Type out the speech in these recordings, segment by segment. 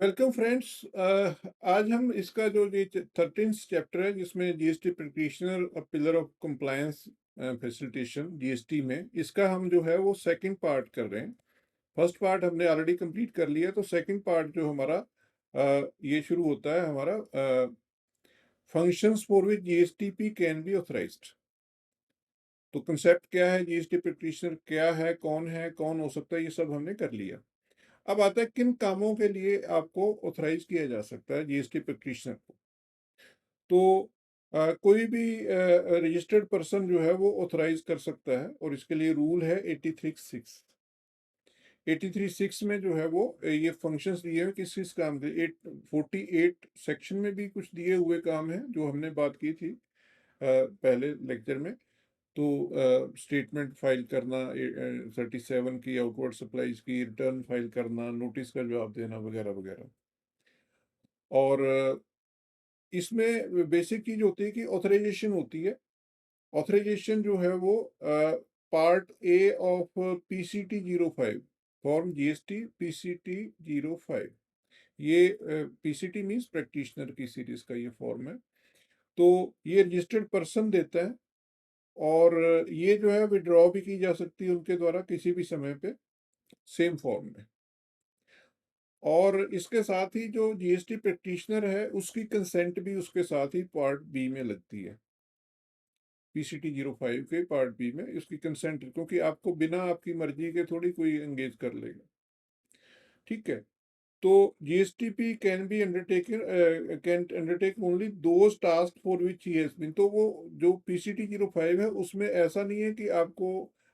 Welcome friends. आज हम इसका जो ये 13th चैप्टर है जिसमें GST practitioner pillar of compliance facilitation GST में इसका हम जो है वो सेकंड पार्ट कर रहे हैं। फर्स्ट पार्ट हमने ऑलरेडी कंप्लीट कर लिया, तो सेकंड पार्ट जो हमारा ये शुरू होता है हमारा functions for which GSTP can be authorised. तो कंसेप्ट क्या है, जीएसटी प्रैक्टिशनर क्या है, कौन हो सकता है, ये सब हमने कर लिया। अब आता है किन कामों के लिए आपको ऑथराइज किया जा सकता है जीएसटी प्रैक्टिशनर को। तो कोई भी रजिस्टर्ड पर्सन जो है वो ऑथराइज कर सकता है, और इसके लिए रूल है 83(6). 83(6) में जो है वो ये फंक्शंस दिए हैं किस किस काम के। 48 सेक्शन में भी कुछ दिए हुए काम हैं जो हमने बात की थी पहले लेक्चर में। तो स्टेटमेंट फाइल करना, 37 की आउटवर्ड सप्लाईज की रिटर्न फाइल करना, नोटिस का जवाब देना, वगैरह वगैरह। और इसमें बेसिक चीज होती है कि ऑथराइजेशन होती है। ऑथराइजेशन जो है वो part A of PCT 05, form GST PCT 05। ये पीसीटी मीन्स प्रैक्टिशनर की सीरीज का ये फॉर्म है। तो ये रजिस्टर्ड पर्सन देता है, और ये जो है विड्रॉ भी की जा सकती है उनके द्वारा किसी भी समय पे, सेम फॉर्म में। और इसके साथ ही जो जीएसटी प्रैक्टिशनर है उसकी कंसेंट भी उसके साथ ही पार्ट बी में लगती है। PCT 05 के पार्ट बी में उसकी कंसेंट, क्योंकि आपको बिना आपकी मर्जी के थोड़ी कोई एंगेज कर लेगा। ठीक है। तो GSTP can undertake only those task for which he has been. तो वो जो PCT 05 है उसमें ऐसा नहीं है कि आपको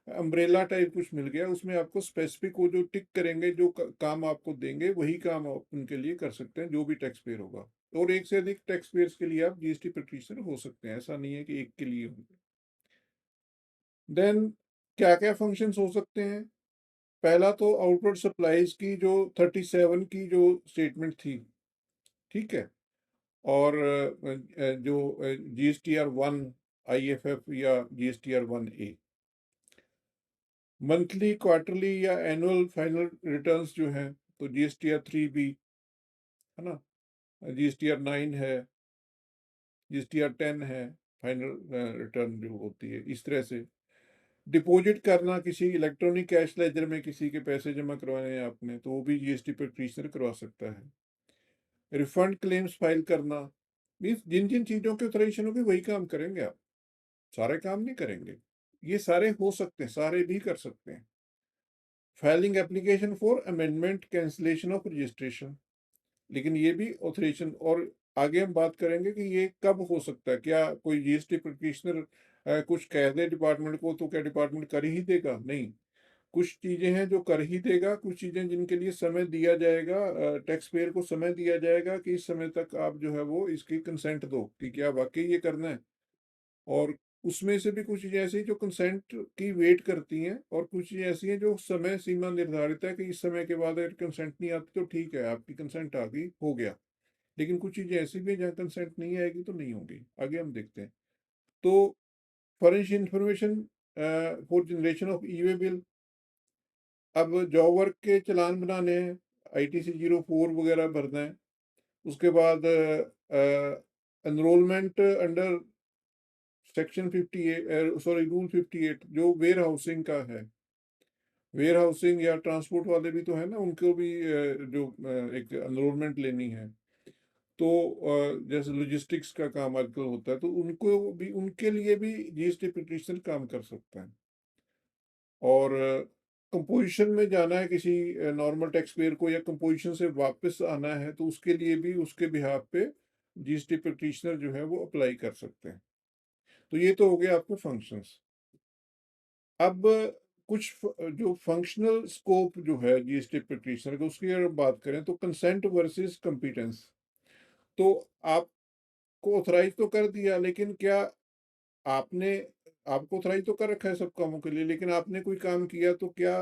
अम्ब्रेला टाइप कुछ मिल गया, उसमें आपको स्पेसिफिक वो जो टिक करेंगे, जो काम आपको देंगे वही काम आप उनके लिए कर सकते हैं, जो भी टैक्स पेयर होगा। और एक से अधिक टैक्स पेयर्स के लिए आप जीएसटी प्रैक्टिशनर हो सकते हैं, ऐसा नहीं है कि एक के लिए होंगे। देन क्या क्या फंक्शंस हो सकते हैं। पहला तो आउटवर्ड सप्लाईज की जो 37 की जो स्टेटमेंट थी, ठीक है। और जो GSTR 1 IFF या GSTR 1A, मंथली, क्वार्टरली या एनुअल फाइनल रिटर्न्स जो हैं, तो GSTR 3B है ना, GSTR 9 है, GSTR 10 है, फाइनल रिटर्न जो होती है। इस तरह से डिपॉजिट करना किसी इलेक्ट्रॉनिक कैश लेजर में, किसी के पैसे जमा करवाने हैं आपने, तो वो भी जीएसटी प्रैक्टिशनर करवा सकता है। रिफंड क्लेम्स फाइल करना, मीन्स जिन जिन चीजों के ऑथराइजेशन होगी वही काम करेंगे आप, सारे काम नहीं करेंगे। ये सारे हो सकते हैं, सारे भी कर सकते हैं। Filing application for amendment cancellation of registration, लेकिन ये भी ऑथराइजेशन। और आगे हम बात करेंगे कि ये कब हो सकता है। क्या कोई जीएसटी प्रैक्टिशनर कुछ कह दे डिपार्टमेंट को तो क्या डिपार्टमेंट कर ही देगा? नहीं। कुछ चीजें हैं जो कर ही देगा, कुछ चीजें जिनके लिए समय दिया जाएगा, टैक्स पेयर को समय दिया जाएगा कि इस समय तक आप जो है वो इसकी कंसेंट दो कि क्या वाकई ये करना है। और उसमें से भी कुछ चीजें ऐसी हैं जो कंसेंट की वेट करती हैं, और कुछ चीजें ऐसी हैं जो समय सीमा निर्धारित है कि इस समय के बाद अगर कंसेंट नहीं आती तो ठीक है, आपकी कंसेंट आ गई, हो गया। लेकिन कुछ चीजें ऐसी भी हैं जहाँ कंसेंट नहीं आएगी तो नहीं होगी। आगे हम देखते हैं। तो foreign information for generation of E way bill. अब जॉब वर्क के चालान बनाने हैं, ITC 04 वगैरह भरना है। उसके बाद enrolment under section 58, sorry rule 58, जो वेयर हाउसिंग का है। वेयर हाउसिंग या ट्रांसपोर्ट वाले भी तो है ना, उनको भी जो एक एनरोलमेंट लेनी है। तो जैसे लॉजिस्टिक्स का काम आजकल होता है, तो उनको भी, उनके लिए भी जीएसटी पिटिशन काम कर सकता है। और कंपोजिशन में जाना है किसी नॉर्मल टैक्स पेयर को, या कंपोजिशन से वापस आना है, तो उसके लिए भी उसके बिहाफ पे जीएसटी प्रैक्टिशनर जो है वो अप्लाई कर सकते हैं। तो ये तो हो गया आपके फंक्शंस। अब कुछ जो फंक्शनल स्कोप जो है जीएसटी प्रैक्टिशनर का, उसकी अगर बात करें तो कंसेंट वर्सेस कंपीटेंस। तो आपको ऑथराइज तो कर दिया, लेकिन क्या आपने, आपको ऑथराइज तो कर रखा है सब कामों के लिए, लेकिन आपने कोई काम किया तो क्या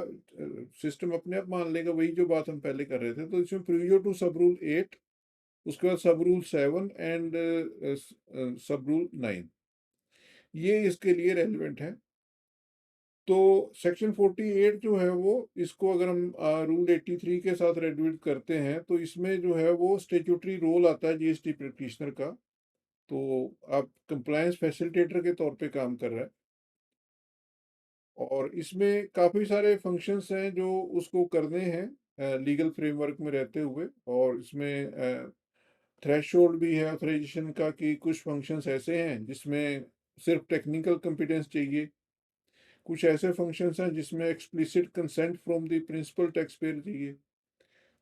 सिस्टम अपने आप मान लेगा? वही जो बात हम पहले कर रहे थे। तो इसमें प्रीवियो टू सब रूल 8, उसके बाद सब रूल 7 एंड सब रूल 9, ये इसके लिए रेलिवेंट है। तो सेक्शन 48 जो है वो, इसको अगर हम रूल 83 के साथ रेड्यूट करते हैं तो इसमें जो है वो स्टेट्यूटरी रोल आता है जीएसटी प्रैक्टिशनर का। तो आप कंप्लायंस फैसिलिटेटर के तौर पे काम कर रहा है, और इसमें काफ़ी सारे फंक्शंस हैं जो उसको करने हैं लीगल फ्रेमवर्क में रहते हुए। और इसमें थ्रेशोल्ड भी है ऑथराइजेशन का कि कुछ फंक्शंस ऐसे हैं जिसमें सिर्फ टेक्निकल कंपिटेंस चाहिए, कुछ ऐसे फंक्शंस हैं जिसमें explicit consent from the principal tax payer चाहिए,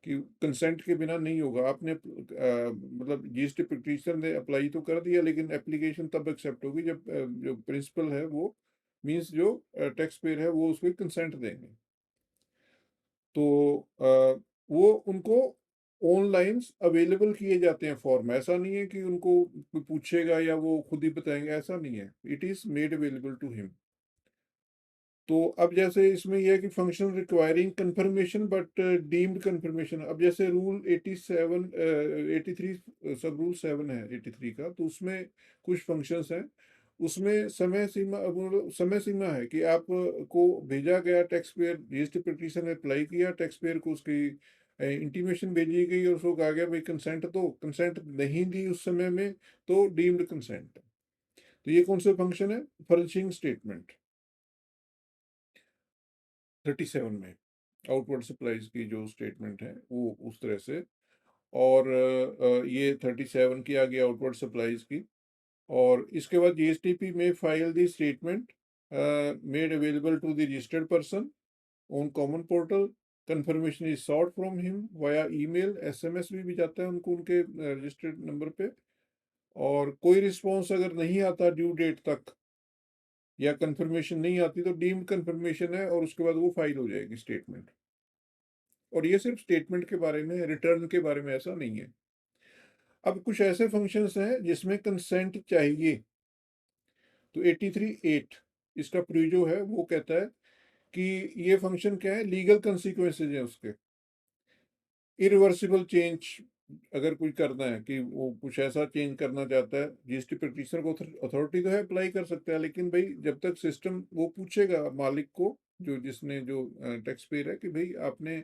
कि कंसेंट के बिना नहीं होगा। आपने मतलब जीएसटी पिटिशनर ने अप्लाई तो कर दिया, लेकिन एप्लीकेशन तब एक्सेप्ट होगी जब जो प्रिंसिपल है वो, मींस जो टैक्स पेयर है वो उसको कंसेंट देंगे। तो वो उनको ऑनलाइन अवेलेबल किए जाते हैं फॉर्म। ऐसा नहीं है कि उनको कोई पूछेगा या वो खुद ही बताएंगे, ऐसा नहीं है। It is made available to him. तो अब जैसे इसमें यह है कि function requiring confirmation but deemed confirmation. अब जैसे रूल 87 83 सब रूल 7 है 83 का, तो उसमें कुछ फंक्शंस हैं। उसमें समय सीमा, समय सीमा है कि आप को भेजा गया टैक्स पेयर, जीएसटी पिटीशन ने अप्लाई किया, टैक्स पेयर को उसकी इंटीमेशन भेजी गई और उसको कहा गया भाई कंसेंट दो, कंसेंट नहीं दी उस समय में तो डीम्ड कंसेंट। तो ये कौन सा फंक्शन है? फर्निशिंग स्टेटमेंट 37 में आउटवर्ड सप्लाईज की जो स्टेटमेंट है वो उस तरह से। और ये 37 की आ गई आउटवर्ड सप्लाईज की। और इसके बाद जीएसटीपी में file the statement made available to the registered person on common portal. Confirmation is sought from him via email, SMS भी जाता है उनको उनके रजिस्टर्ड नंबर पे। और कोई रिस्पॉन्स अगर नहीं आता ड्यू डेट तक, या कंफर्मेशन नहीं आती, तो डीम्ड कंफर्मेशन है और उसके बाद वो फाइल हो जाएगी स्टेटमेंट। और ये सिर्फ स्टेटमेंट के बारे में, रिटर्न के बारे में ऐसा नहीं है। अब कुछ ऐसे फंक्शंस हैं जिसमें कंसेंट चाहिए। तो 83(8) इसका प्रीजो है, वो कहता है कि ये फंक्शन क्या है, लीगल कंसिक्वेंसेज हैं उसके। इरिवर्सिबल चेंज अगर कोई करना है, कि वो कुछ ऐसा चेंज करना चाहता है, जीएसटी प्रैक्टिशनर को अथॉरिटी तो है, अप्लाई कर सकता है, लेकिन भाई जब तक सिस्टम वो पूछेगा मालिक को, जो जिसने जो टैक्स पेयर है, कि भाई आपने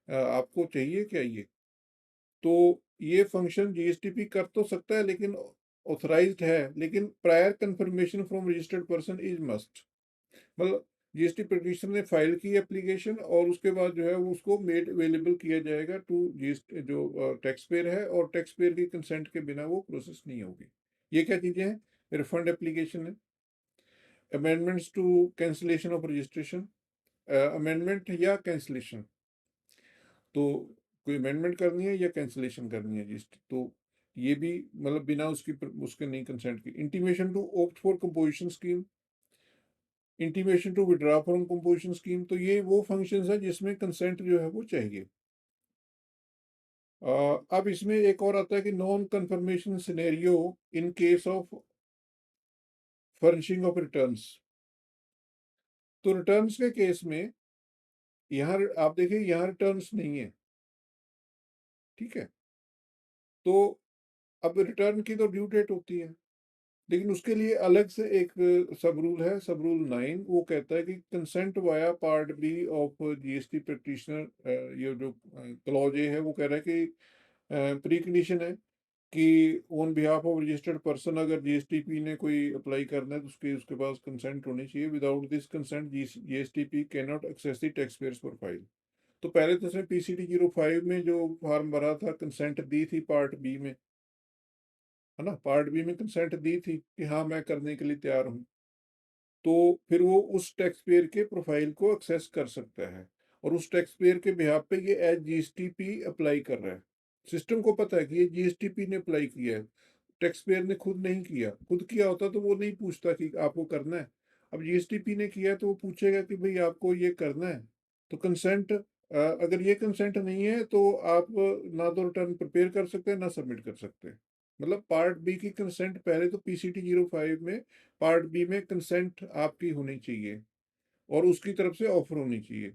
आपको चाहिए क्या ये। तो ये फंक्शन जीएसटीपी कर तो सकता है, लेकिन ऑथराइज्ड है, लेकिन prior confirmation from registered person is must. मतलब जीएसटी पिटीशन ने फाइल की एप्लीकेशन और उसके बाद जो है वो उसको मेड अवेलेबल किया जाएगा टू जीएसटी जो टैक्स पेयर है, और टैक्स पेयर की कंसेंट के बिना वो प्रोसेस नहीं होगी। ये क्या चीजें हैं? रिफंड एप्लीकेशन है, amendments to cancellation of registration, amendment या कैंसिलेशन। तो कोई अमेंडमेंट करनी है या कैंसिलेशन करनी है जीएसटी, तो ये भी मतलब बिना उसकी उसके नहीं कंसेंट की। Intimation to opt for composition scheme, intimation to withdraw from composition scheme. तो ये वो फंक्शंस हैं जिसमें कंसेंट जो है वो चाहिए। अब इसमें एक और आता है कि non confirmation scenario in case of furnishing of returns. तो रिटर्न्स के केस में यहाँ आप देखिए, यहाँ रिटर्न्स नहीं है, ठीक है। तो अब रिटर्न की तो ड्यू डेट होती है, लेकिन उसके लिए अलग से एक सब रूल है, सब रूल 9। वो कहता है कि consent via part B of GST practitioner, ये जो क्लॉज ए है वो कह रहा है कि प्री कंडीशन है कि on behalf of registered person अगर जीएसटीपी ने कोई अप्लाई करना है तो उसके उसके पास कंसेंट होनी चाहिए। Without this consent GSTP can not access the tax payers profile. तो पहले तो उसने पीसीटी 05 में जो फॉर्म भरा था, कंसेंट दी थी पार्ट बी में, है ना, पार्ट बी में कंसेंट दी थी कि हाँ मैं करने के लिए तैयार हूँ। तो फिर वो उस टैक्स पेयर के प्रोफाइल को एक्सेस कर सकता है, और उस टैक्स पेयर के बिहाफ पे ये एज जीएसटीपी अप्लाई कर रहा है। सिस्टम को पता है कि ये जीएसटीपी ने अप्लाई किया है, टैक्स पेयर ने खुद नहीं किया। खुद किया होता तो वो नहीं पूछता कि आपको करना है। अब जीएसटीपी ने किया तो वो पूछेगा कि भाई आपको ये करना है। तो कंसेंट, अगर ये कंसेंट नहीं है तो आप ना तो रिटर्न प्रिपेयर कर सकते हैं ना सबमिट कर सकते हैं। मतलब पार्ट बी की कंसेंट पहले तो पीसीटी 05 में पार्ट बी में कंसेंट आपकी होनी चाहिए और उसकी तरफ से ऑफर होनी चाहिए।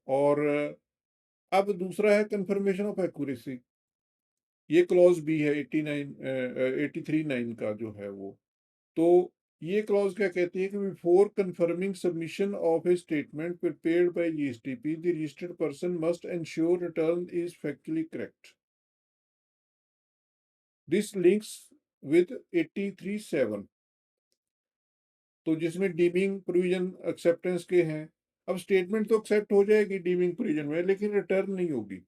और अब दूसरा है कंफर्मेशन ऑफ एक्यूरेसी। ये क्लॉज बी है 89 83(9) का जो है वो। तो ये क्लॉज क्या कहती है कि before confirming submission of a statement prepared by GSTP the registered person must ensure return is factually correct. This links with 83(7), तो जिसमें डीमिंग प्रोविजन एक्सेप्टेंस के हैं। अब स्टेटमेंट तो एक्सेप्ट हो जाएगी डीमिंग प्रोविजन में, लेकिन रिटर्न नहीं होगी।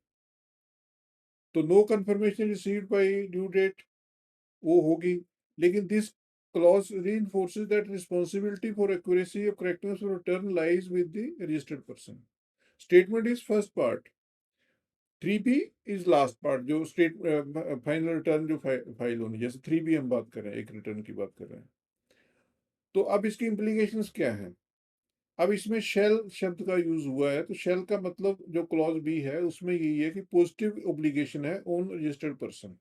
तो no confirmation received by due date वो होगी। लेकिन this clause reinforces that responsibility for accuracy of correctness of return lies with the registered person. Statement is first part, 3B is last part, जो state final return जो file होनी, जैसे 3B हम बात कर रहे हैं, एक रिटर्न की बात कर रहे हैं। तो अब इसकी इम्प्लीकेशंस क्या हैं? अब इसमें शेल शब्द का यूज हुआ है, तो शेल का मतलब जो क्लॉज बी है उसमें यही है कि पॉजिटिव ओब्लिगेशन है ऑन रजिस्टर्ड पर्सन।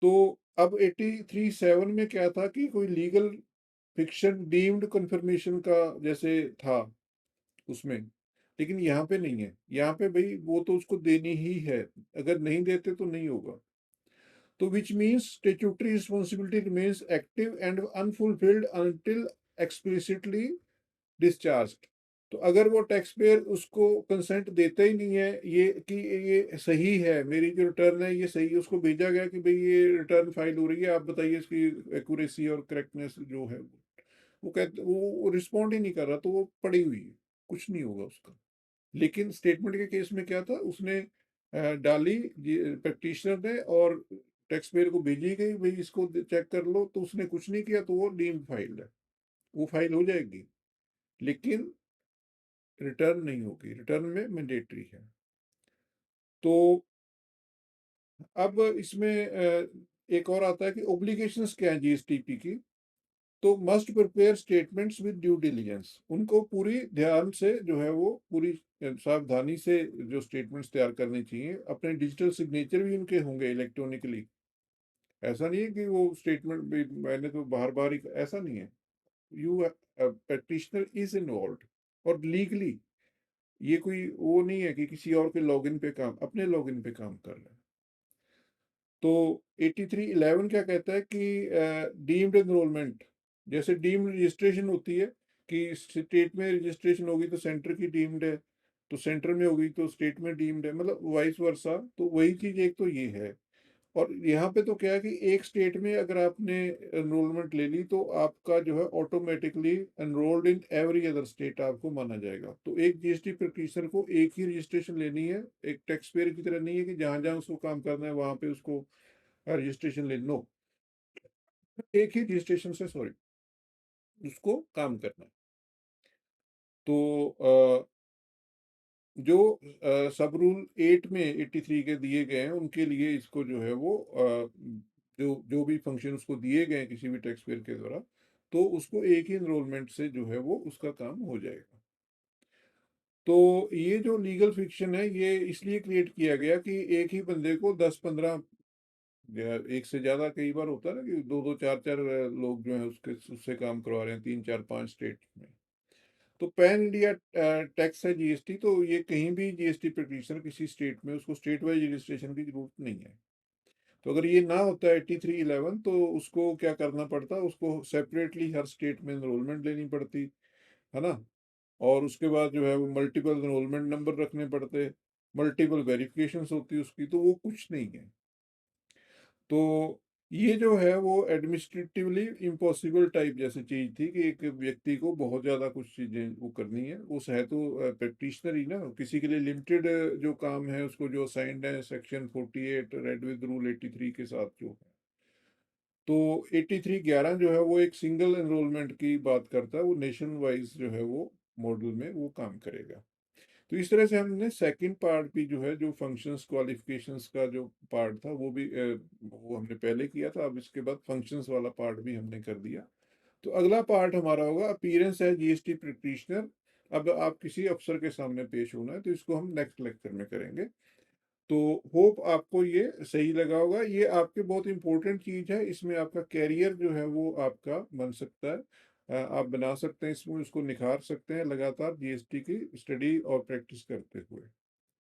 तो अब 83(7) में क्या था कि कोई लीगल फिक्शन डीम्ड कंफर्मेशन का जैसे था उसमें, लेकिन यहाँ पे नहीं है। यहाँ पे भाई वो तो उसको देनी ही है, अगर नहीं देते तो नहीं होगा। तो which means statutory responsibility remains active and unfulfilled until explicitly discharged. तो अगर वो टैक्स पेयर उसको कंसेंट देता ही नहीं है ये कि ये सही है, मेरी जो रिटर्न है ये सही है, उसको भेजा गया कि भाई ये रिटर्न फाइल हो रही है, आप बताइए इसकी एक्यूरेसी और करेक्टनेस जो है, वो कहते वो रिस्पॉन्ड ही नहीं कर रहा, तो वो पड़ी हुई है, कुछ नहीं होगा उसका। लेकिन स्टेटमेंट के केस में क्या था, उसने डाली प्रैक्टिशनर ने और टैक्स पेयर को भेजी गई, भाई इसको चेक कर लो, तो उसने कुछ नहीं किया, तो वो डीम्ड फाइल है, वो फाइल हो जाएगी, लेकिन रिटर्न नहीं होगी, रिटर्न में मैंडेटरी है। तो अब इसमें एक और आता है कि ओब्लिगेशंस क्या है जीएसटीपी की। तो must prepare statements with due diligence, उनको पूरी ध्यान से जो है वो पूरी सावधानी से जो स्टेटमेंट्स तैयार करनी चाहिए। अपने डिजिटल सिग्नेचर भी उनके होंगे इलेक्ट्रॉनिकली, ऐसा नहीं है कि वो स्टेटमेंट भी मैंने तो बाहर बाहर ही, ऐसा नहीं है। यू प्रैक्टिशनर इज इन्वॉल्व, और लीगली ये कोई वो नहीं है कि किसी और के लॉगिन पे काम, अपने लॉगिन पे काम कर रहे हैं। तो 83(11) क्या कहता है कि डीम्ड एनरोलमेंट, जैसे डीम्ड रजिस्ट्रेशन होती है कि स्टेट में रजिस्ट्रेशन होगी तो सेंटर की डीम्ड है, तो सेंटर में होगी तो स्टेट में डीम्ड है, मतलब वाइस वर्सा। तो वही चीज एक तो ये है। और यहाँ पे तो क्या है कि एक स्टेट में अगर आपने एनरोलमेंट ले ली तो आपका जो है automatically enrolled in every other state आपको माना जाएगा। तो एक जीएसटी प्रैक्टिशनर को एक ही रजिस्ट्रेशन लेनी है, एक टैक्स पेयर की तरह नहीं है कि जहां जहां उसको काम करना है वहां पे उसको रजिस्ट्रेशन ले नो, एक ही रजिस्ट्रेशन से, सॉरी, उसको काम करना है। तो जो सब रूल 8 में 83 के दिए गए हैं उनके लिए इसको जो है वो जो जो भी फंक्शन उसको दिए गए हैं किसी भी टैक्स पेयर के द्वारा, तो उसको एक ही एनरोलमेंट से जो है वो उसका काम हो जाएगा। तो ये जो लीगल फिक्शन है ये इसलिए क्रिएट किया गया कि एक ही बंदे को 10-15 या एक से ज्यादा कई बार होता है ना कि दो दो चार चार लोग जो है उसके उससे काम करवा रहे हैं 3-4-5 स्टेट में। तो पैन इंडिया टैक्स है जीएसटी, तो ये कहीं भी जीएसटी प्रैक्टिशनर किसी स्टेट में उसको स्टेट वाइज रजिस्ट्रेशन की जरूरत नहीं है। तो अगर ये ना होता है 83(11) तो उसको क्या करना पड़ता, उसको सेपरेटली हर स्टेट में एनरोलमेंट लेनी पड़ती है ना। और उसके बाद जो है वो मल्टीपल एनरोलमेंट नंबर रखने पड़ते, मल्टीपल वेरिफिकेशंस होती उसकी, तो वो कुछ नहीं है। तो ये जो है वो एडमिनिस्ट्रेटिवली इम्पॉसिबल टाइप जैसी चीज थी कि एक व्यक्ति को बहुत ज्यादा कुछ चीजें वो करनी है, उस है तो प्रैक्टिशनर ही ना, किसी के लिए लिमिटेड जो काम है उसको जो असाइंड है सेक्शन 48 रेड विद रूल 83 के साथ जो है। तो 83(11) जो है वो एक सिंगल एनरोलमेंट की बात करता है, वो नेशन वाइज जो है वो मॉडल में वो काम करेगा। तो इस तरह से हमने सेकंड पार्ट भी जो है जो फंक्शंस क्वालिफिकेशंस का जो पार्ट था वो भी वो हमने पहले किया था, अब इसके बाद फंक्शंस वाला पार्ट भी हमने कर दिया। तो अगला पार्ट हमारा होगा अपीयरेंस है जीएसटी प्रैक्टिशनर। अब आप किसी अफसर के सामने पेश होना है, तो इसको हम नेक्स्ट लेक्चर में करेंगे। तो होप आपको ये सही लगा होगा, ये आपके बहुत इंपॉर्टेंट चीज है, इसमें आपका कैरियर जो है वो आपका बन सकता है। आप बना सकते हैं इसमें, उसको निखार सकते हैं लगातार जीएसटी की स्टडी और प्रैक्टिस करते हुए।